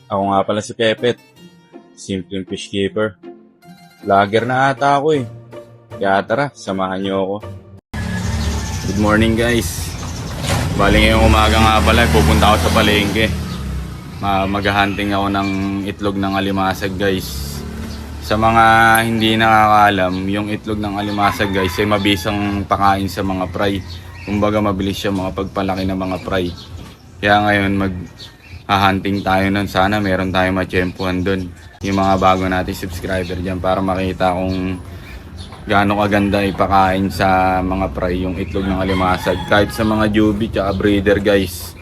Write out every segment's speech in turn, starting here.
Ako nga pala si Pepet, simpleng fish keeper. Vlogger na ata ako eh. Kaya tara, samahan niyo ako. Good morning guys. Bali ngayong umaga nga pala, pupunta ako sa palengke. Maghahunting ako ng itlog ng alimasag guys. Sa mga hindi nakakaalam, yung itlog ng alimasag guys ay mabisang pakain sa mga fry. Kumbaga mabilis siya makapagpalaki ng mga fry. Kaya ngayon hunting tayo nun. Sana meron tayong matsyempuhan dun. Yung mga bago natin subscriber dyan para makita kung gaano kaganda ipakain sa mga fry yung itlog ng alimasag. Kahit sa mga juvie tsaka breeder guys.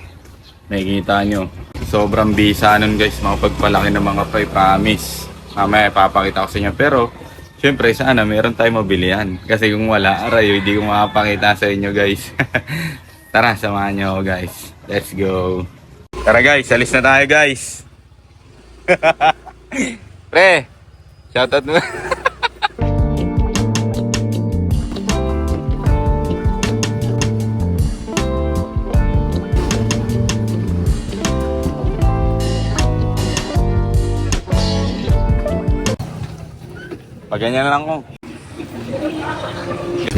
Makikita nyo. Sobrang bisa nun guys. Makapagpalaki ng mga fry, promise. Mamaya papakita ko sa inyo. Pero syempre sana meron tayong mabilihan. Kasi kung wala, aray, hindi ko makapakita sa inyo guys. Tara, samahan nyo ako guys. Let's go. Tara guys, alis na tayo guys. Pre, shoutout mo. Paganyan lang ko.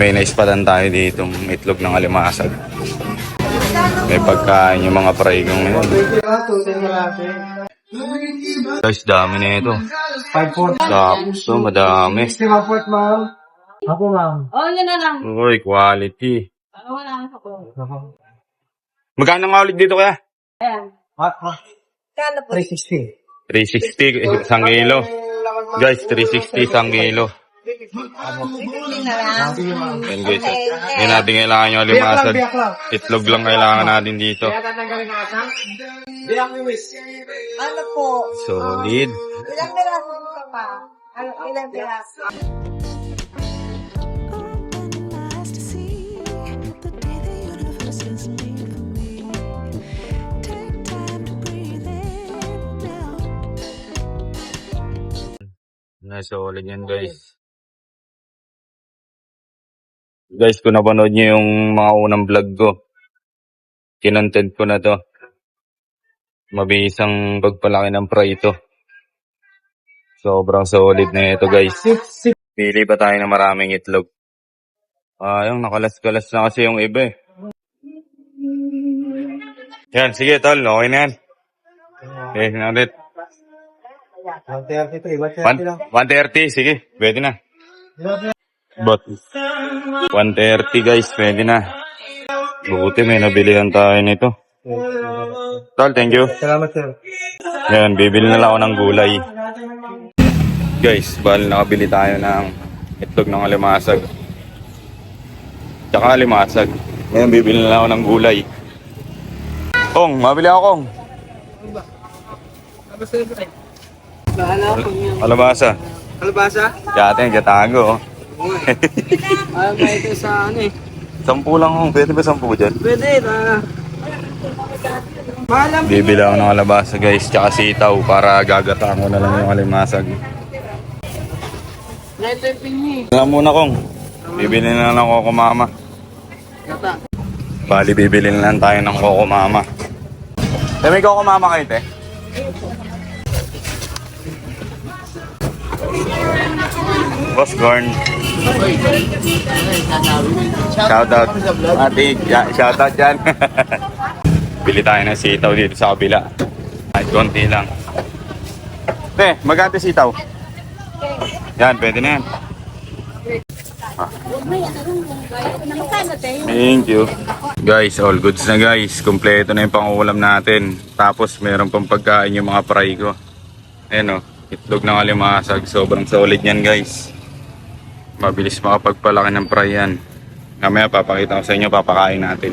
May naispatan tayo dito, itlog ng alimasag. May pagkain yung mga fry kong ngayon. Guys, dami na ito. 5-4. Tapos to, madami. Ako ma'am. Oh, yun na lang. Uy, quality. Wala ako. Magkano nga ulit dito kaya? Ayan. Kano po? 360. 360, isang kilo. Guys, 360, isang kilo. Hindi na lang. Yan guys, hindi natin kailangan yung alimasag. Itlog lang kailangan natin dito. Ano po? Solid. Ilang piraso ka pa? Ilang piraso? Solid yan guys. Guys, kung napanood nyo yung mga unang vlog ko, kinontent ko na to. Mabisang pagpalaki ng fry ito. Sobrang solid na ito guys. Pili pa tayo ng maraming itlog. Yung nakalas-kalas na kasi yung iba eh. Yan, sige tol, okay na yan. Okay na ulit. 130 to, 130 lang. 130, sige, pwede na. But 130 guys, pwede na. Buti may nabilihan tayo nito. Tol, thank you. Salamat sir. Yan, bibili na lang ako ng gulay. Guys, bali nakabili tayo ng itlog ng alimasag. Tsaka alimasag. Ngayon, bibili na lang ako ng gulay. Kong, mabili ako Kong. Alabasa. Kalabasa? Dati, gatago. Ayaw ba ito sa ano eh? 10 lang Kong, pwede ba 10 dyan? Pwede na. Malam. Bibili ako ng alabasa guys, tsaka sitaw para gagataan ko na lang yung alimasag. Ito yung pinhi. Alam muna Kong, bibili na lang ako mama. Gata. Bali, bibili na lang tayo ng Coco Mama. May Coco Mama kayo, te? Boss Gorn. Shoutout. Ate, shoutout dyan. Bili tayo ng sitaw dito sa kabila. Kahit konti lang. Te, magkante sitaw? Yan, pwede na yan. Thank you. Guys, all goods na guys. Kompleto na yung pangulam natin. Tapos meron pang pagkain yung mga fry ko. Ayan o, itlog ng alimasag. Sobrang solid yan guys. Mabilis makapagpalaki ng fry yan. Mamaya papakita ko sa inyo, papakain natin.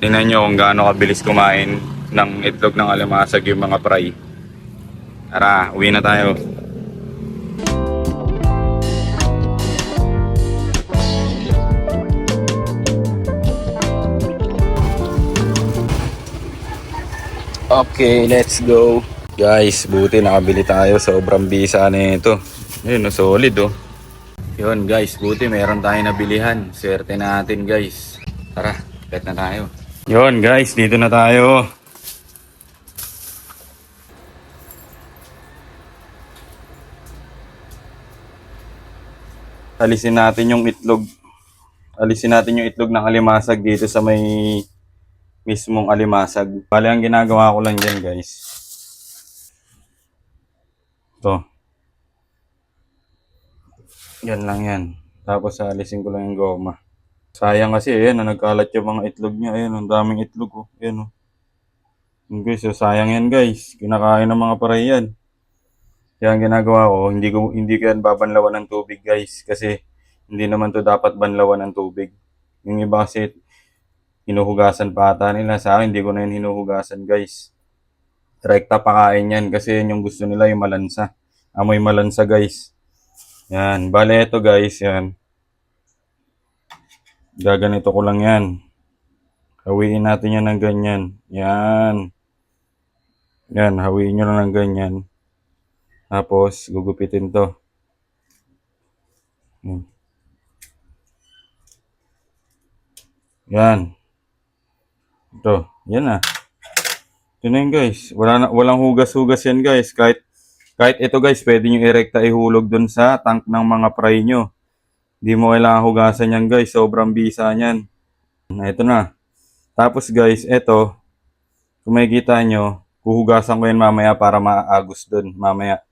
Tingnan nyo kung gaano kabilis kumain ng itlog ng alimasag yung mga fry. Tara, uwi na tayo. Okay, let's go. Guys, buti nakabili tayo. Sobrang bisa na ito. Ayun, solid oh. Yun guys, buti meron tayo nabilihan. Swerte natin guys. Tara, bet na tayo. Yun guys, dito na tayo. alisin natin yung itlog. Alisin natin yung itlog ng alimasag dito sa may mismong alimasag. Bale, ang ginagawa ko lang dyan, guys. Ito. Yan lang yan. Tapos alisin ko lang yung goma. Sayang kasi, ayan, nagkalat yung mga itlog niya. Ayan, ang daming itlog, oh. Ayan, oh. Yung guys, so sayang yan, guys. Kinakain ng mga paray yan. Kaya ang ginagawa ko, hindi ko yan babanlawan ng tubig, guys. Kasi hindi naman to dapat banlawan ng tubig. Yung iba kasi hinuhugasan pa ata nila. Sa akin, hindi ko na yun hinuhugasan, guys. Direkta pakain yan kasi yun yung gusto nila, yung malansa. Amoy malansa, guys. Yan. Bale, ito, guys. Yan. Gaganito ko lang yan. Hawiin natin yan ng ganyan. Yan. Yan. Hawiin nyo lang ng ganyan. Tapos, gugupitin to. Yan. Ito. Yan na. Ito na yun, guys. Walang hugas-hugas yan, guys. Kahit ito, guys, pwede nyo irekta ihulog dun sa tank ng mga fry nyo. Hindi mo kailangan hugasan yan, guys. Sobrang bisa yan. Ito na. Tapos, guys, ito. Kung makikita nyo, huhugasan ko yan mamaya para maagos dun mamaya.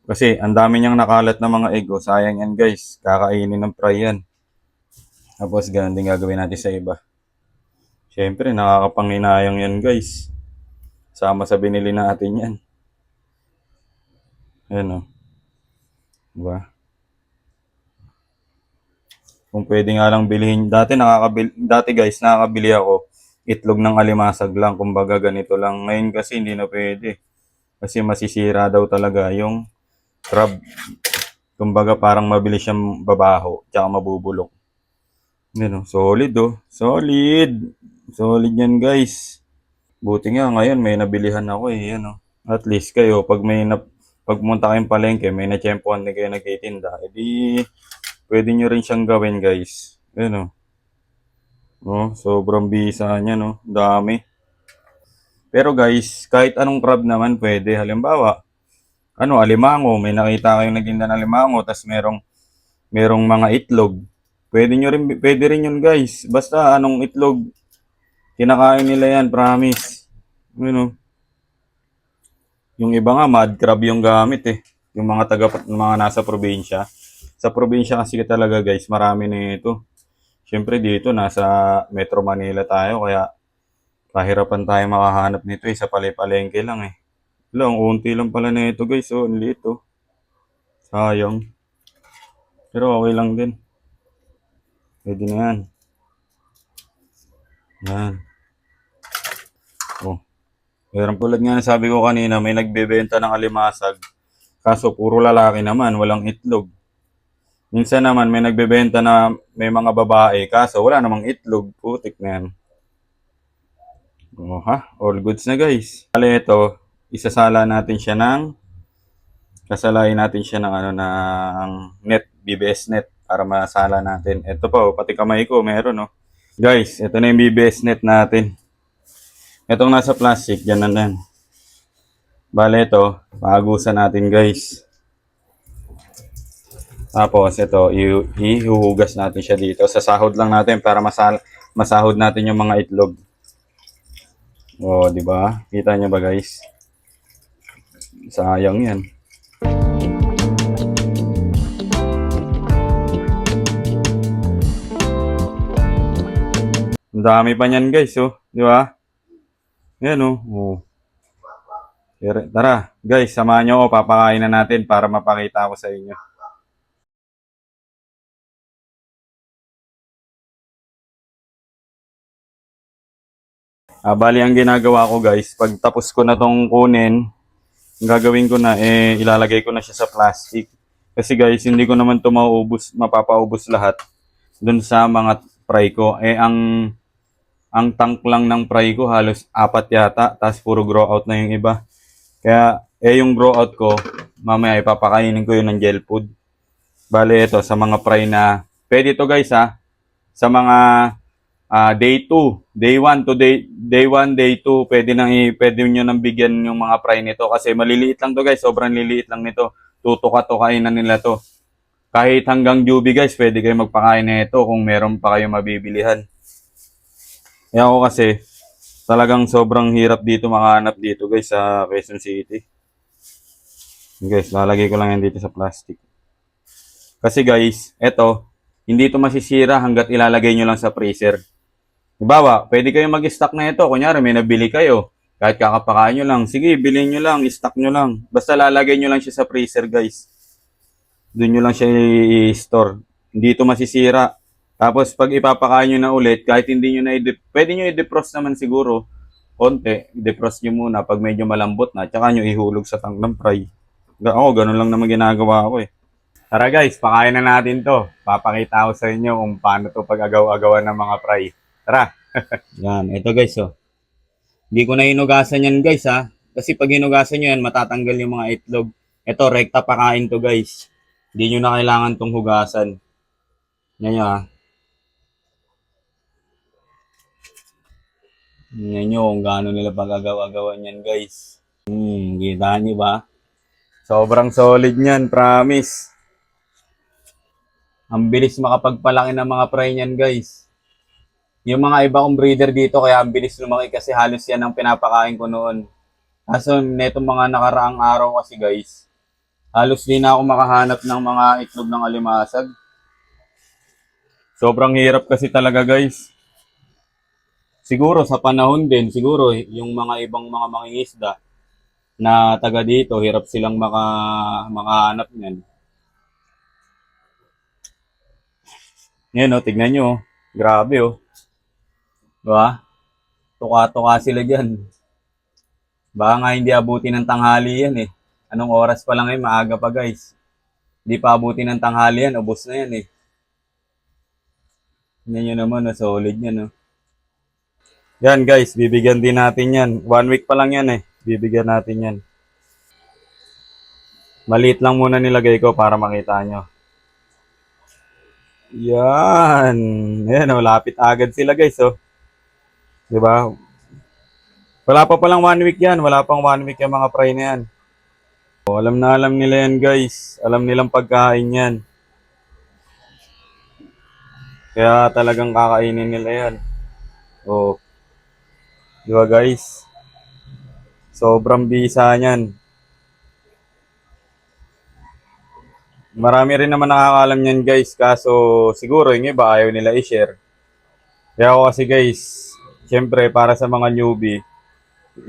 Kasi, ang dami niyang nakalat na mga egg. Sayang yan, guys. Kakainin ng fry yan. Tapos, ganun din gagawin natin sa iba. Siyempre, nakakapanghinayang yan, guys. Sama sa binili natin yan. Ayan, o. Diba? Kung pwede nga lang bilhin. Dati, guys, nakakabili ako. Itlog ng alimasag lang. Kumbaga, ganito lang. Ngayon kasi, hindi na pwede. Kasi masisira daw talaga yung crab. Kumbaga, parang mabilis siyang babaho. Tsaka mabubulok. Yan, o. Solid, o. Solid. Solid yan, guys. Buti nga ngayon may nabilihan ako eh. Yan, oh. At least kayo, pag pumunta kayong palengke, may natsyempohan din kayo nagtitinda, edi pwede nyo rin siyang gawin, guys. Yan, oh. Oh, sobrang bisa niya, no? Dami. Pero guys, kahit anong crab naman pwede. Halimbawa, alimango. May nakita kayong nagtinda ng alimango, tas merong mga itlog. Pwede rin yun, guys. Basta anong itlog, kinakain nila yan, promise. Yung iba nga, mud crab yung gamit eh. Yung mga nasa probinsya. Sa probinsya kasi talaga, guys, marami na ito. Siyempre dito, nasa Metro Manila tayo, kaya pahirapan tayo makahanap nito eh. Sa palengke lang eh. Ang unti lang pala na ito, guys. Oh, ang liit oh. Sayang. Pero okay lang din. Pwede na yan. Yan. Oh. Pero tulad nga sabi ko kanina, may nagbebenta ng alimasag. Kaso puro lalaki naman, walang itlog. Minsan naman may nagbebenta na may mga babae, kaso wala namang itlog. Putik na yan. Oh, ha? All goods na, guys. Kali ito, kasalain natin siya ng ng net, BBS net para masala natin. Ito pa, pati kamay ko meron, no. Guys, ito na yung BBS net natin. Itong nasa plastic, yan na yan. Bale ito, paagusan natin, guys. Tapos ito, ihuhugas natin siya dito. Sa sahod lang natin para masahod natin yung mga itlog. Oh, di ba? Kita niyo ba, guys? Sayang yan. Ang dami pa niyan, guys, oh. Di ba? Yan, oh. Oh. Tara, guys, samahan nyo ako. Papakain na natin para mapakita ko sa inyo. Bali, ang ginagawa ko, guys, pag tapos ko na tong kunin, ang gagawin ko na, ilalagay ko na siya sa plastic. Kasi, guys, hindi ko naman ito mapapaubos lahat dun sa mga fry ko. Ang tank lang ng fry ko, halos 4 yata, tapos puro grow out na yung iba. Kaya, yung grow out ko, mamaya ipapakainin ko yun ng gel food. Bali, ito, sa mga fry na, pwede ito, guys, ha, sa mga day 2, day 1 to day 1, day 2, pwede nyo nang bigyan yung mga fry nito kasi maliliit lang to, guys, sobrang liliit lang nito. Tutuka-tukain na nila to. Kahit hanggang Juby guys, pwede kayo magpakain nito kung meron pa kayo mabibilihan. Eh ako kasi, talagang sobrang hirap dito makahanap dito guys sa Quezon City. Guys, lalagay ko lang yan dito sa plastic. Kasi guys, eto, hindi ito masisira hanggat ilalagay nyo lang sa freezer. Halimbawa, pwede kayo mag-stock na ito. Kunyari, may nabili kayo. Kahit kakapakain nyo lang. Sige, bilhin nyo lang, stock nyo lang. Basta lalagay nyo lang siya sa freezer guys. Doon nyo lang siya i-store. Hindi ito masisira. Tapos pag ipapakain nyo na ulit, kahit hindi nyo na pwede nyo i-defrost naman siguro. Konti, defrost nyo muna pag medyo malambot na. Tsaka nyo ihulog sa tank ng fry. Ako, ganun lang naman ginagawa ko eh. Tara guys, pakain na natin to. Papakita ko sa inyo kung paano to pag-agaw-agawan ng mga fry. Tara! Yan, ito guys oh. Hindi ko na hinugasan yan guys ha. Kasi pag hinugasan nyo yan, matatanggal yung mga itlog. Ito, rekta pakain to guys. Hindi nyo na kailangan tong hugasan. Yan nyo ha. Yan nyo kung gaano nila pag-agaw-agawan yan guys. Kita nyo ba? Sobrang solid niyan, promise. Ang bilis makapagpalaki ng mga fry niyan guys. Yung mga iba kong breeder dito, kaya ang bilis lumaki kasi halos yan ang pinapakain ko noon. Kaso netong mga nakaraang araw kasi guys, halos di na ako makahanap ng mga itlog ng alimasag. Sobrang hirap kasi talaga guys. Siguro sa panahon din, siguro yung mga ibang mga mangingisda na taga dito, hirap silang makahanap niyan. Yan o, tignan nyo. Grabe o. Diba? Tuka-tuka sila dyan. Baka nga hindi abuti ng tanghali yan eh. Anong oras pa lang eh, maaga pa guys. Hindi pa abuti ng tanghali yan, ubos na yan eh. Yan nyo naman, solid yan o. Yan guys, bibigyan din natin yan. 1 week pa lang yan eh. Bibigyan natin yan. Maliit lang muna nilagay ko para makita nyo. Yan. Ayan o, lapit agad sila guys oh. Diba? Wala pa palang 1 week yan. Wala pang 1 week yung mga fry na yan. O, alam na alam nila yan guys. Alam nilang pagkain yan. Kaya talagang kakainin nila yan. O. Diba guys? Sobrang bisa niyan. Marami rin naman nakakaalam niyan guys. Kaso siguro yung iba ayaw nila i-share. Kaya ako kasi guys, syempre para sa mga newbie,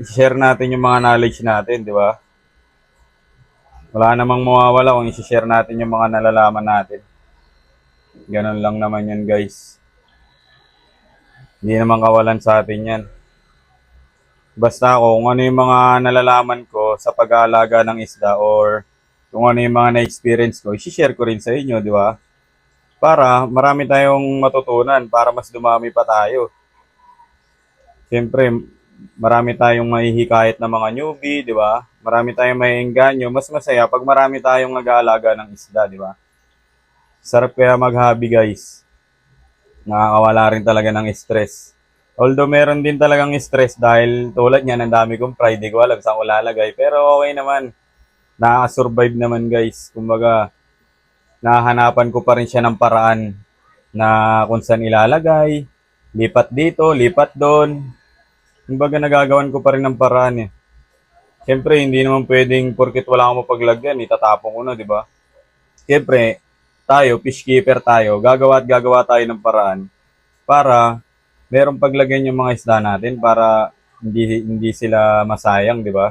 i-share natin yung mga knowledge natin, di ba? Wala namang mawawala kung i-share natin yung mga nalalaman natin. Ganun lang naman yan guys. Hindi naman kawalan sa atin yan. Basta ako, kung ano yung mga nalalaman ko sa pag-aalaga ng isda or kung ano yung mga na-experience ko, i-share ko rin sa inyo, di ba? Para marami tayong matutunan, para mas dumami pa tayo. Siyempre, marami tayong mahihikayat na mga newbie, di ba? Marami tayong maiengganyo. Mas masaya pag marami tayong nag-aalaga ng isda, di ba? Sarap kaya mag-hobby, guys. Nakakawala rin talaga ng stress. Although meron din talagang stress dahil tulad niyan, ang dami kong pride, di ko alam saan ko lalagay. Pero okay naman. Nakaka-survive naman, guys. Kumbaga, nahahanapan ko pa rin siya ng paraan na kung saan ilalagay. Lipat dito, lipat doon. Kumbaga nagagawan ko pa rin ng paraan eh. Siyempre, hindi naman pwedeng porket wala akong mapaglagyan, itatapon ko na, di ba? Siyempre, tayo, fish keeper tayo, gagawa at gagawa tayo ng paraan para merong paglagyan yung mga isda natin para hindi sila masayang, di ba?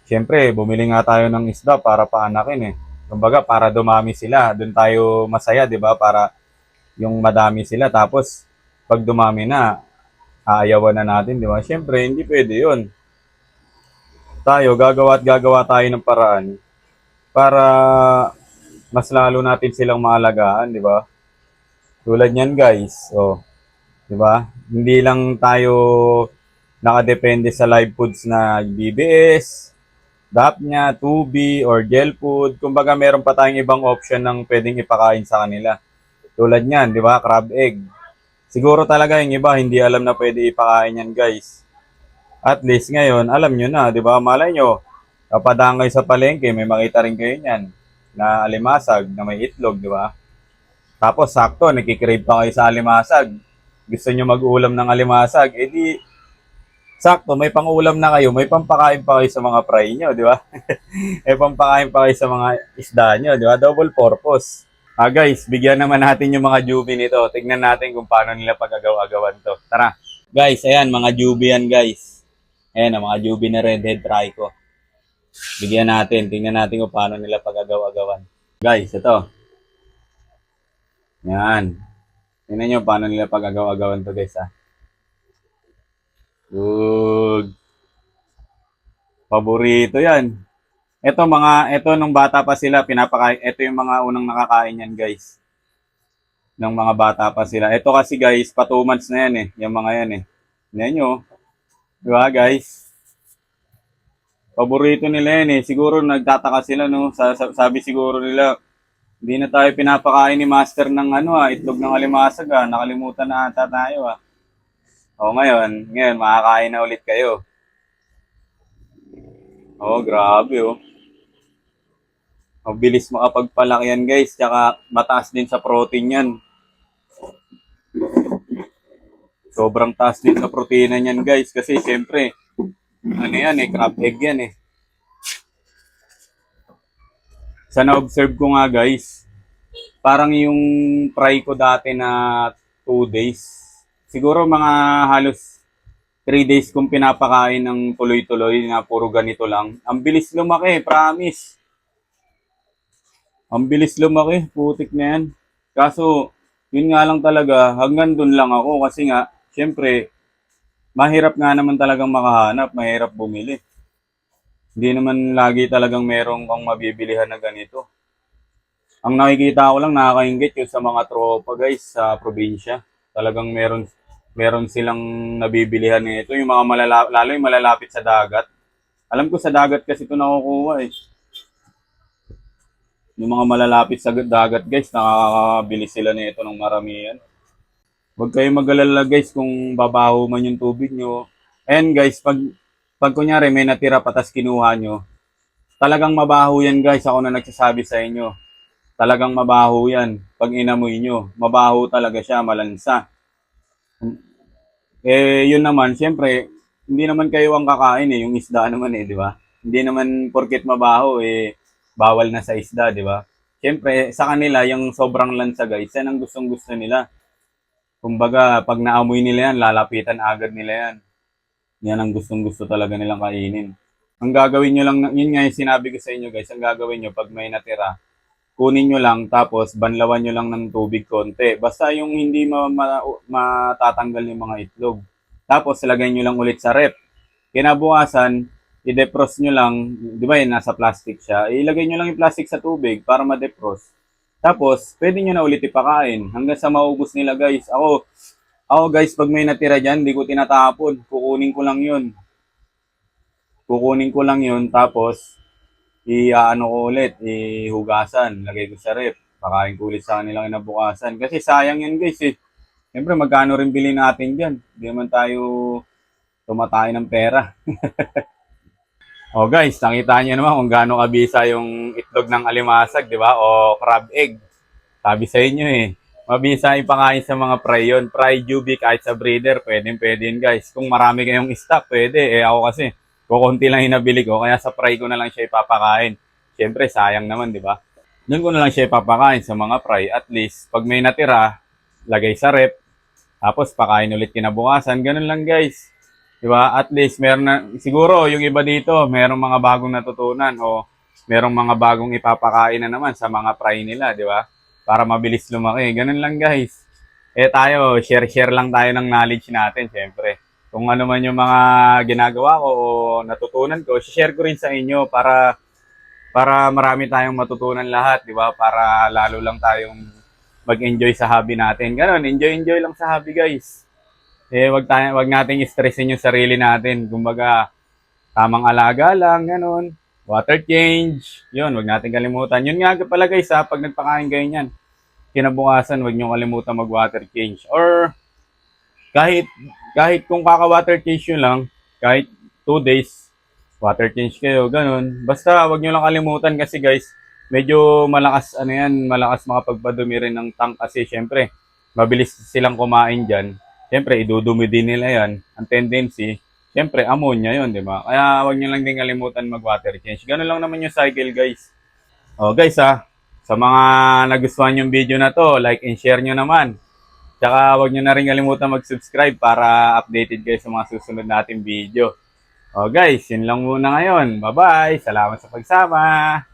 Siyempre, bumili nga tayo ng isda para paanakin eh. Kumbaga, para dumami sila, doon tayo masaya, di ba? Para yung madami sila, tapos pag dumami na, aayawan na natin, di ba? Siyempre, hindi pwede yun. Tayo, gagawa at gagawa tayo ng paraan para mas lalo natin silang maalagaan, di ba? Tulad niyan, guys. Oh, di ba? Hindi lang tayo nakadepende sa live foods na BBS, Dapnya, Tubi, or gel food. Kumbaga, meron pa tayong ibang option ng pwedeng ipakain sa kanila. Tulad niyan, di ba? Crab egg. Siguro talaga yung iba, hindi alam na pwede ipakain yan, guys. At least ngayon, alam nyo na, di ba? Malay nyo, kapadaan kayo sa palengke, may makita rin kayo niyan. na alimasag na may itlog, di ba? Tapos sakto, nagkikrave pa kayo sa alimasag. Gusto nyo mag-ulam ng alimasag, edi sakto, may pang-ulam na kayo, may pampakain pa kayo sa mga fry nyo, di ba? May pampakain pa kayo sa mga isda nyo, di ba? Double purpose. Guys, bigyan naman natin yung mga jubi nito. Tignan natin kung paano nila pag-agaw-agawan to. Tara. Guys, ayan, mga jubi yan, guys. Ayan, ang mga jubi na redhead trico. Bigyan natin. Tingnan natin kung paano nila pag-agaw-agawan. Guys, ito. Yan. Tingnan nyo paano nila pag-agaw-agawan to, guys, ha. Good. Paborito yan. Ito nung bata pa sila, pinapakain. Ito yung mga unang nakakain yan, guys. Nung mga bata pa sila. Ito kasi, guys, pa 2 months na yan eh. Yung mga yan eh. Yan nyo. Di ba, guys? Paborito nila yan eh. Siguro nagtataka sila, no? Sabi siguro nila, hindi na tayo pinapakain ni Master ng itlog ng alimasag Nakalimutan na ata tayo O ngayon makakain na ulit kayo. Grabe Mabilis makapagpalaki yan, guys. Tsaka mataas din sa protein yan. Sobrang taas din sa protina niyan, guys. Kasi siyempre, crab egg yan eh. Sa na-observe ko nga, guys, parang yung fry ko dati na 2 days. Siguro mga halos 3 days kong pinapakain ng tuloy-tuloy na puro ganito lang. Ang bilis lumaki, promise. Ang bilis lumaki, putik na yan. Kaso, yun nga lang talaga, hanggang dun lang ako kasi nga, syempre, mahirap nga naman talagang makahanap, mahirap bumili. Hindi naman lagi talagang merong kang mabibilihan na ganito. Ang nakikita ko lang, nakakaingit yung sa mga tropa, guys, sa probinsya. Talagang meron silang nabibilihan nito, yung mga lalo yung malalapit sa dagat. Alam ko sa dagat kasi ito nakukuha eh. Yung mga malalapit sa dagat, guys, nakakabili sila nito ng maramihan. Huwag kayong mag-alala, guys, kung babaho man yung tubig nyo. And guys, pag kunyari may natira patas kinuha nyo, talagang mabaho yan, guys. Ako na nagsasabi sa inyo. Talagang mabaho yan. Pag inamoy nyo, mabaho talaga siya, malansa. Yun naman, siyempre, hindi naman kayo ang kakain eh. Yung isda naman eh, di ba? Hindi naman porket mabaho eh, bawal na sa isda, di ba? Siyempre, sa kanila, yung sobrang lansa, guys, yan ang gustong-gusto nila. Kumbaga, pag naamoy nila yan, lalapitan agad nila yan. Yan ang gustong-gusto talaga nilang kainin. Ang gagawin nyo lang, yun nga yung sinabi ko sa inyo, guys, ang gagawin nyo pag may natira, kunin nyo lang, tapos banlawan nyo lang ng tubig konti. Basta yung hindi matatanggal yung mga itlog. Tapos, lagay nyo lang ulit sa rep. Kinabukasan, i-defrost nyo lang, di ba yun, nasa plastic siya, ilagay nyo lang yung plastic sa tubig para ma-defrost. Tapos, pwede nyo na ulit ipakain hanggang sa maubos nila, guys. Ako guys, pag may natira dyan, di ko tinatapon. Kukunin ko lang yun, tapos, ko ulit, ihugasan, lagay ko sa rep, pakain ko ulit sa kanilang inabukasan. Kasi sayang yan, guys eh. Siyempre, magkano rin bili natin dyan? Hindi naman tayo tumatay ng pera. Guys, nakita niyo naman kung gaano kabisa yung itlog ng alimasag, di ba? O crab egg. Sabi sa inyo eh, mabisa ipakain sa mga fry yun. Fry jubi kahit sa breeder, pwede yun, guys. Kung marami kayong stock, pwede. Ako kasi, kukunti lang yung nabili ko, kaya sa fry ko na lang siya ipapakain. Siyempre, sayang naman, di ba? Doon ko na lang siya ipapakain sa mga fry. At least, pag may natira, lagay sa rep, tapos pakain ulit kinabukasan. Ganun lang, guys. Diba? At least, meron na, siguro, yung iba dito, merong mga bagong natutunan o merong mga bagong ipapakain na naman sa mga fry nila, di ba? Para mabilis lumaki. Ganun lang, guys. Tayo, share lang tayo ng knowledge natin, syempre. Kung ano man yung mga ginagawa ko o natutunan ko, share ko rin sa inyo para marami tayong matutunan lahat, di ba? Para lalo lang tayong mag-enjoy sa hobby natin. Ganun, enjoy lang sa hobby, guys. Wag nating stressin yung sarili natin. Kumbaga, tamang alaga lang, ganun. Water change. Yun, wag nating kalimutan. Yun nga pala, guys, pag nagpakain kayo niyan, kinabukasan, wag nyo kalimutan mag-water change. Or, kahit kung kaka-water change nyo lang, kahit 2 days, water change kayo, ganun. Basta, wag nyo lang kalimutan kasi, guys, medyo malakas, ano yan, malakas makapagpadumi rin ng tank kasi syempre, mabilis silang kumain dyan. Syempre, idudumi din nila yan. Ang tendency, syempre, ammonia yun, di ba? Kaya huwag nyo lang din kalimutan mag-water change. Ganun lang naman yung cycle, guys. O, guys, sa mga nagustuhan yung video na to, like and share nyo naman. Tsaka huwag nyo na rin kalimutan mag-subscribe para updated kayo sa mga susunod nating video. O guys, yun lang muna ngayon. Bye-bye! Salamat sa pagsama!